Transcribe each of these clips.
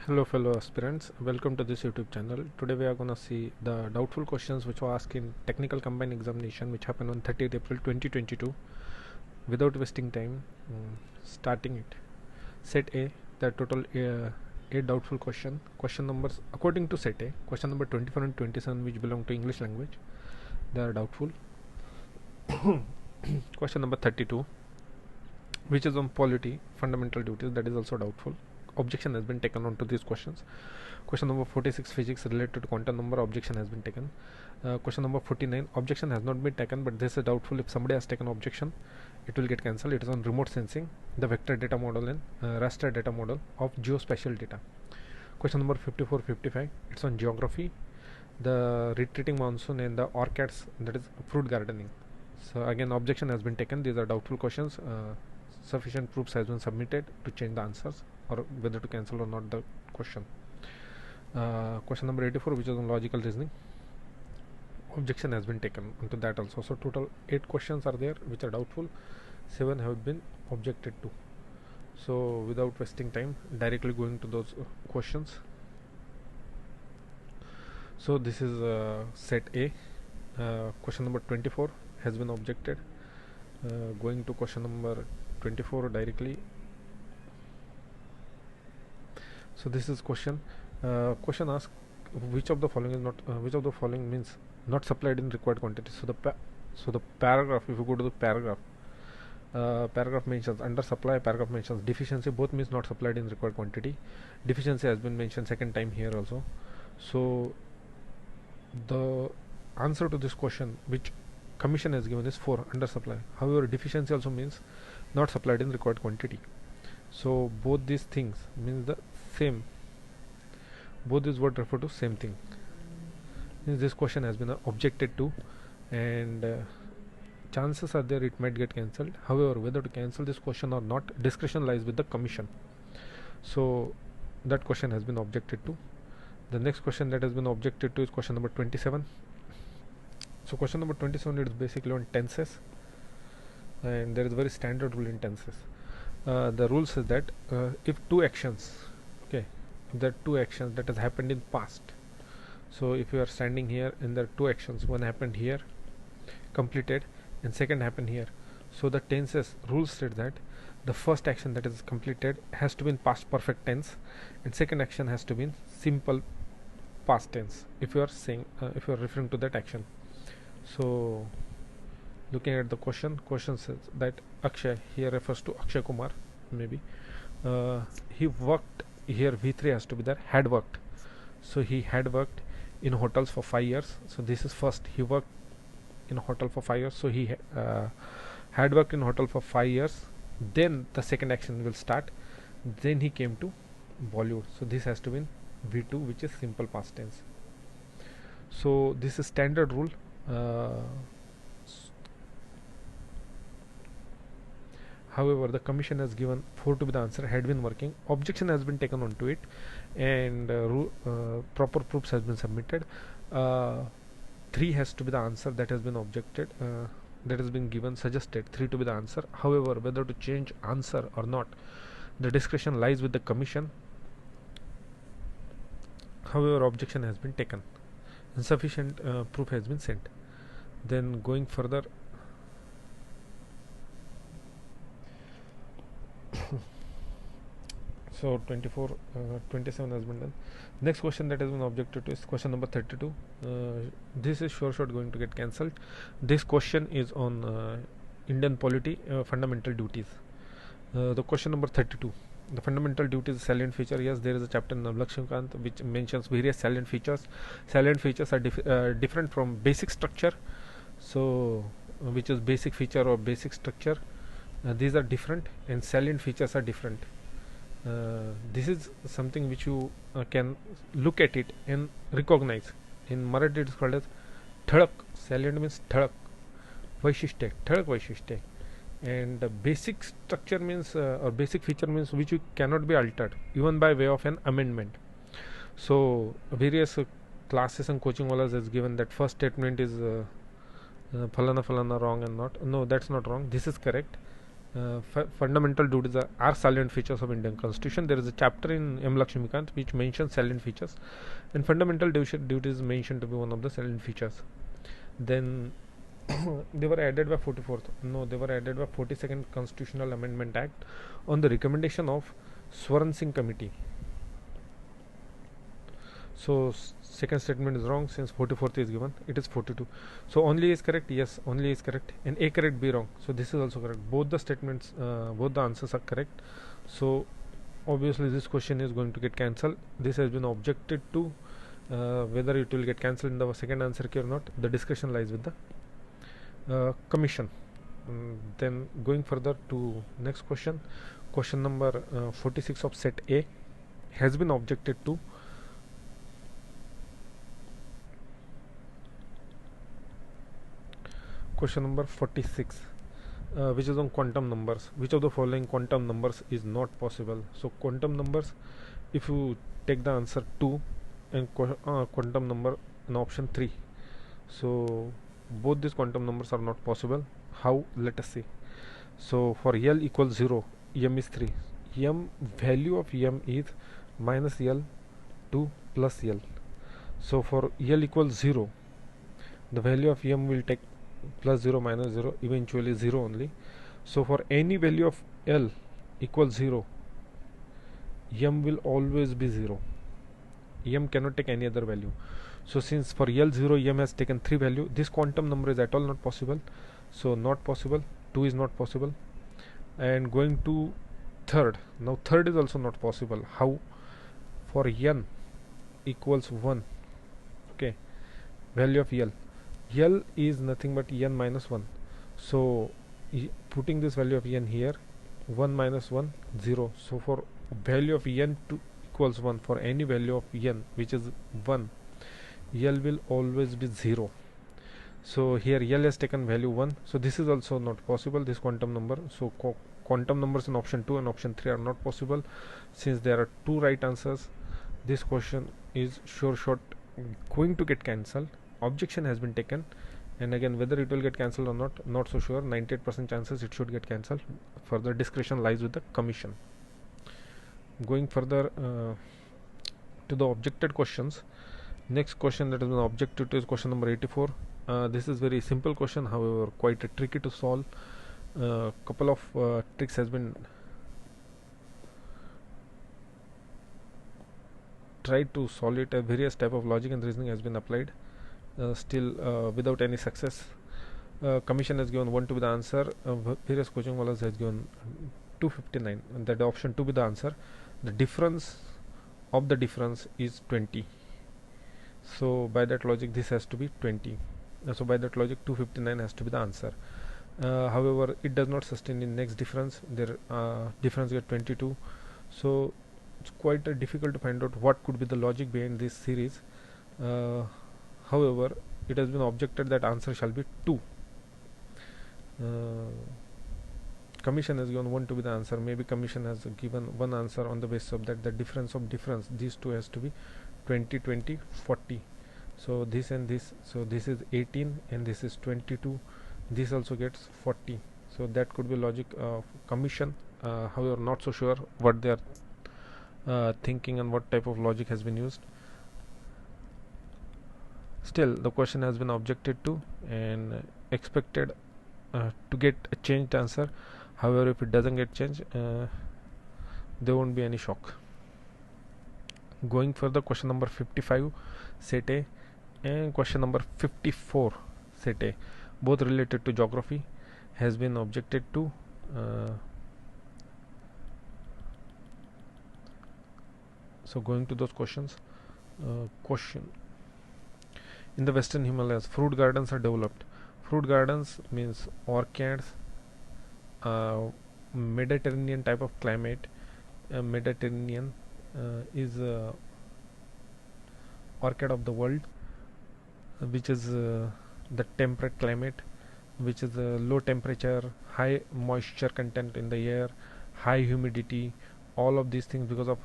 Hello fellow aspirants, welcome to this YouTube channel. Today we are gonna see the doubtful questions which were asked in technical combined examination which happened on 30th April 2022. Without wasting time, starting it. Set A, the total 8 doubtful question numbers according to set A, question number 24 and 27 which belong to English language, they are doubtful. Question number 32 which is on polity, fundamental duties, that is also doubtful. Objection has been taken on to these questions. Question number 46 physics related to quantum number, objection has been taken. Question number 49 objection has not been taken, but this is doubtful. If somebody has taken objection, it will get cancelled. It is on remote sensing, the vector data model and raster data model of geospatial data. Question number 54-55 it's on geography, the retreating monsoon and the orchids, that is fruit gardening. So again objection has been taken. These are doubtful questions. Sufficient proofs has been submitted to change the answers or whether to cancel or not the question. Question number 84 which is on logical reasoning, objection has been taken onto that also. So total 8 questions are there which are doubtful, 7 have been objected to. So without wasting time, directly going to those questions. So this is set A. Question number 24 has been objected. Going to question number 24 directly. So this is question. Question asks which of the following is not which of the following means not supplied in required quantity. So the paragraph, if you go to the paragraph, paragraph mentions under supply, paragraph mentions deficiency, both means not supplied in required quantity. Deficiency has been mentioned second time here also. So the answer to this question which commission has given is 4, under supply. However, deficiency also means not supplied in required quantity. So both these things means the same, both these words refer to same thing. Means this question has been objected to, and chances are there it might get cancelled. However, whether to cancel this question or not, discretion lies with the commission. So that question has been objected to. The next question that has been objected to is question number 27. So question number 27 is basically on tenses, and there is a very standard rule in tenses. The rule says that if two actions, okay, there are two actions that has happened in past. So if you are standing here and there are two actions, one happened here, completed, and second happened here. So the tenses rule said that the first action that is completed has to be in past perfect tense, and second action has to be in simple past tense. If you are saying, if you are referring to that action. So looking at the question says that Akshay, here refers to Akshay Kumar, maybe he worked, here V3 has to be there, had worked. So he had worked in hotels for 5 years. So this is first, he worked in a hotel for 5 years. So he had worked in hotel for 5 years. Then the second action will start. Then he came to Bollywood. So this has to be in V2, which is simple past tense. So this is standard rule. However, the commission has given 4 to be the answer, had been working. Objection has been taken onto it, and proper proofs has been submitted. 3 has to be the answer that has been objected, that has been given, suggested 3 to be the answer. However, whether to change answer or not, the discretion lies with the commission. However, objection has been taken. Insufficient proof has been sent. Then going further, so 24, 27 has been done. Next question that has been objected to is question number 32. This is sure going to get cancelled. This question is on Indian polity, fundamental duties. The question number 32. The fundamental duties, salient feature. Yes, there is a chapter in Lakshmikant which mentions various salient features. Salient features are different from basic structure. So, which is basic feature or basic structure. These are different, and salient features are different. This is something which you can look at it and recognize. In Marathi it is called as thadak. Salient means thadak. Vaishishte, thadak vaishishte. And basic structure means or basic feature means which you cannot be altered even by way of an amendment. So various classes and coaching walas has given that first statement is falana wrong and not. No, that's not wrong. This is correct. Fundamental duties are salient features of Indian Constitution. There is a chapter in M. Lakshmikant which mentions salient features, and fundamental duties is mentioned to be one of the salient features. Then they were added by 44th. No, they were added by 42nd Constitutional Amendment Act on the recommendation of Swaran Singh Committee. So second statement is wrong since 44th is given. It is 42. So only is correct. Yes, only is correct. And A correct, B wrong. So this is also correct. Both the statements, both the answers are correct. So obviously this question is going to get cancelled. This has been objected to. Whether it will get cancelled in the second answer key or not, the discussion lies with the commission. Then going further to next question, question number 46 of set A has been objected to. Question number 46, which is on quantum numbers. Which of the following quantum numbers is not possible? So quantum numbers, if you take the answer 2 and quantum number in option 3, so both these quantum numbers are not possible. How? Let us see. So for L equals 0, M is 3. M, value of M is minus L to plus L. So for L equals 0, the value of M will take plus 0 minus 0, eventually 0 only. So for any value of L equals 0, M will always be 0. M cannot take any other value. So since for L 0 M has taken 3 value, this quantum number is at all not possible. So not possible. 2 is not possible. And going to third. Now third is also not possible. How? For N equals 1. Okay. Value of L. L is nothing but N minus 1. So putting this value of N here, 1 minus 1, 0. So for value of N to equals 1, for any value of N which is 1, L will always be 0. So here L has taken value 1. So this is also not possible, this quantum number. So quantum numbers in option 2 and option 3 are not possible. Since there are 2 right answers, this question is sure shot going to get cancelled. Objection has been taken, and again whether it will get cancelled or not so sure. 98% chances it should get cancelled. Further discretion lies with the commission. Going further to the objected questions, next question that has been objected to is question number 84. This is very simple question, however quite tricky to solve. Couple of tricks has been tried to solve it. Various type of logic and reasoning has been applied. Still without any success. Commission has given 1 to be the answer. Various coaching wallahs has given 259, and that option 2 be the answer. The difference of the difference is 20. So by that logic this has to be 20. So by that logic 259 has to be the answer. However it does not sustain in next difference. There difference get 22. So it's quite difficult to find out what could be the logic behind this series. However, it has been objected that answer shall be 2. Commission has given 1 to be the answer. Maybe commission has given one answer on the basis of that the difference of difference, these two has to be 20, 20, 40. So this and this, so this is 18 and this is 22. This also gets 40. So that could be logic of commission. However, not so sure what they are thinking and what type of logic has been used. Still the question has been objected to and expected to get a changed answer. However, if it doesn't get changed, there won't be any shock. Going further, question number 55 set A and question number 54 set A, both related to geography, has been objected to. So going to those questions. Question: in the Western Himalayas, fruit gardens are developed. Fruit gardens means orchids, Mediterranean type of climate. Mediterranean is orchid of the world, which is the temperate climate, which is low temperature, high moisture content in the air, high humidity, all of these things because of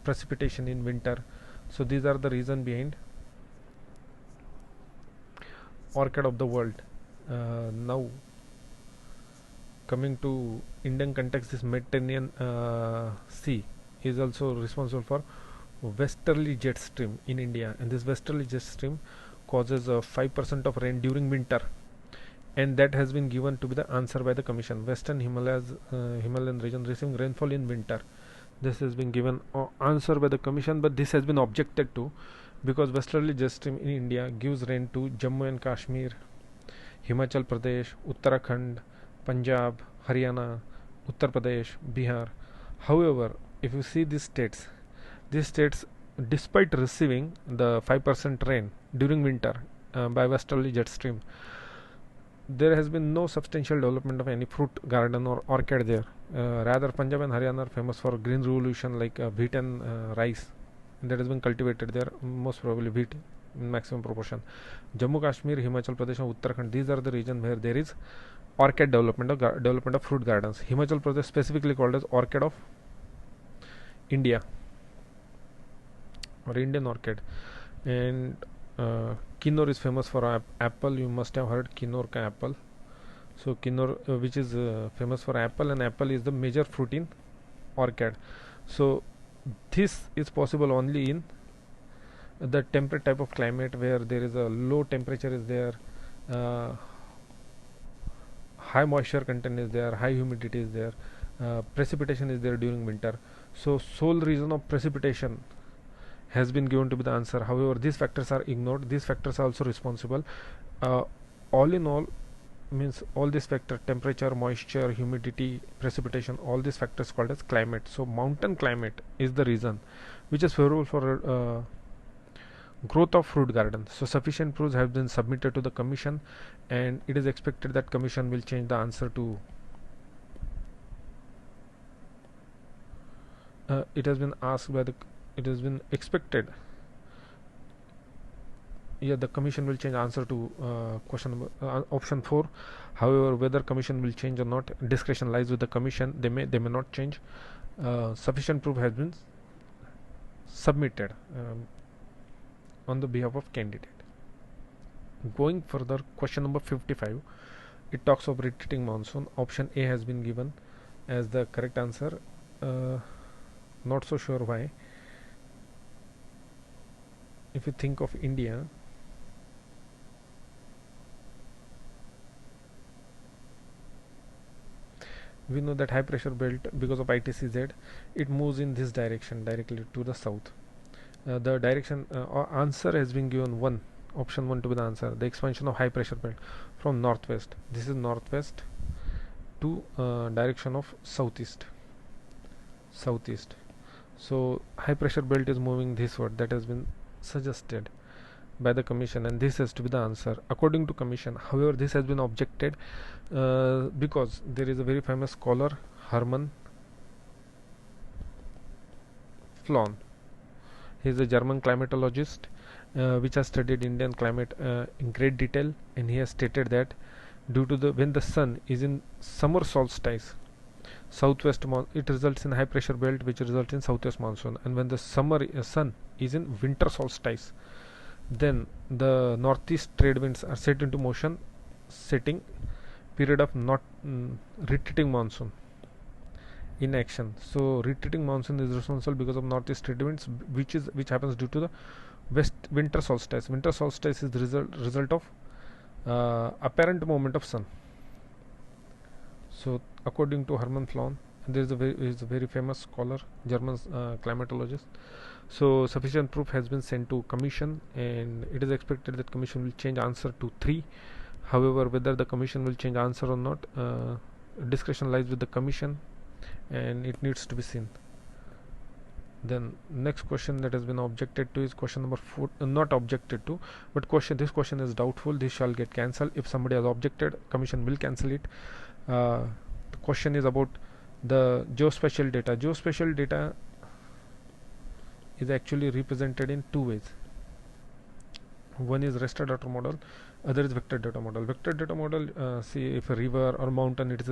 precipitation in winter. So these are the reason behind orchid of the world. Now coming to Indian context, this Mediterranean Sea is also responsible for westerly jet stream in India, and this westerly jet stream causes 5% of rain during winter, and that has been given to be the answer by the commission. Western Himalayas, Himalayan region receiving rainfall in winter. This has been given answer by the commission, but this has been objected to because westerly jet stream in India gives rain to Jammu and Kashmir, Himachal Pradesh, Uttarakhand, Punjab, Haryana, Uttar Pradesh, Bihar. However, if you see these states, despite receiving the 5% rain during winter by westerly jet stream, there has been no substantial development of any fruit garden or orchard there. Rather, Punjab and Haryana are famous for green revolution like wheat and rice that has been cultivated there, most probably wheat in maximum proportion. Jammu Kashmir, Himachal Pradesh and Uttarakhand, these are the regions where there is orchid development of development of fruit gardens. Himachal Pradesh specifically called as orchid of India or Indian orchid. And Kinnaur is famous for apple. You must have heard Kinnaur ka apple. So Kinnaur, which is famous for apple, and apple is the major fruit in orchid. So this is possible only in the temperate type of climate where there is a low temperature is there, high moisture content is there, high humidity is there, precipitation is there during winter. So sole reason of precipitation has been given to be the answer. However, these factors are ignored. These factors are also responsible. All in all, means all these factors: temperature, moisture, humidity, precipitation, all these factors called as climate. So mountain climate is the reason which is favorable for growth of fruit gardens. So sufficient proofs have been submitted to the commission, and it is expected that commission will change the answer to it has been asked by the it has been expected, yeah, the commission will change answer to question number option 4. However, whether commission will change or not, discretion lies with the commission. They may not change. Sufficient proof has been submitted on the behalf of candidate. Going further, question number 55, it talks of retreating monsoon. Option A has been given as the correct answer. Not so sure why. If you think of India, we know that high pressure belt, because of ITCZ, it moves in this direction directly to the south. The direction answer has been given option 1 to be the answer. The expansion of high pressure belt from northwest. This is northwest to direction of southeast. So high pressure belt is moving this-ward. That has been suggested by the commission, and this has to be the answer according to commission. However, this has been objected because there is a very famous scholar, Hermann Flohn. He is a German climatologist which has studied Indian climate in great detail, and he has stated that due to when the sun is in summer solstice, it results in high pressure belt, which results in southwest monsoon, and when the sun is in winter solstice, then the northeast trade winds are set into motion, setting period of retreating monsoon in action. So retreating monsoon is responsible because of northeast trade winds, which happens due to the winter solstice. Winter solstice is the result of apparent movement of sun. So according to Hermann Flohn, and there is a very famous scholar, German climatologist. So sufficient proof has been sent to commission, and it is expected that commission will change answer to 3. However, whether the commission will change answer or not, discretion lies with the commission, and it needs to be seen. Then next question that has been objected to is question number 4. Not objected to, but this question is doubtful. This shall get cancelled. If somebody has objected, commission will cancel it. The question is about the geospatial data. Geospatial data is actually represented in 2 ways. One is raster data model, other is vector data model. Vector data model, see if a river or mountain, it is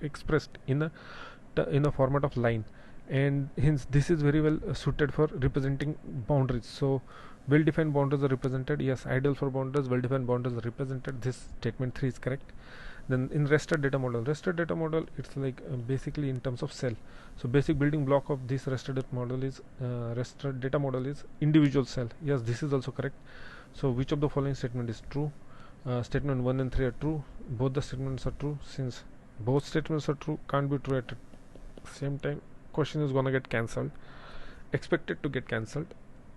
expressed in a format of line, and hence this is very well suited for representing boundaries. So well defined boundaries are represented. Yes, ideal for boundaries, well defined boundaries are represented. This statement 3 is correct. Then in rested data model, it's like basically in terms of cell. So basic building block of this rested data model is individual cell. Yes, this is also correct. So which of the following statement is true? Statement 1 and 3 are true. Both the statements are true. Since both statements are true, can't be true at the same time, question is gonna get cancelled, expected to get cancelled.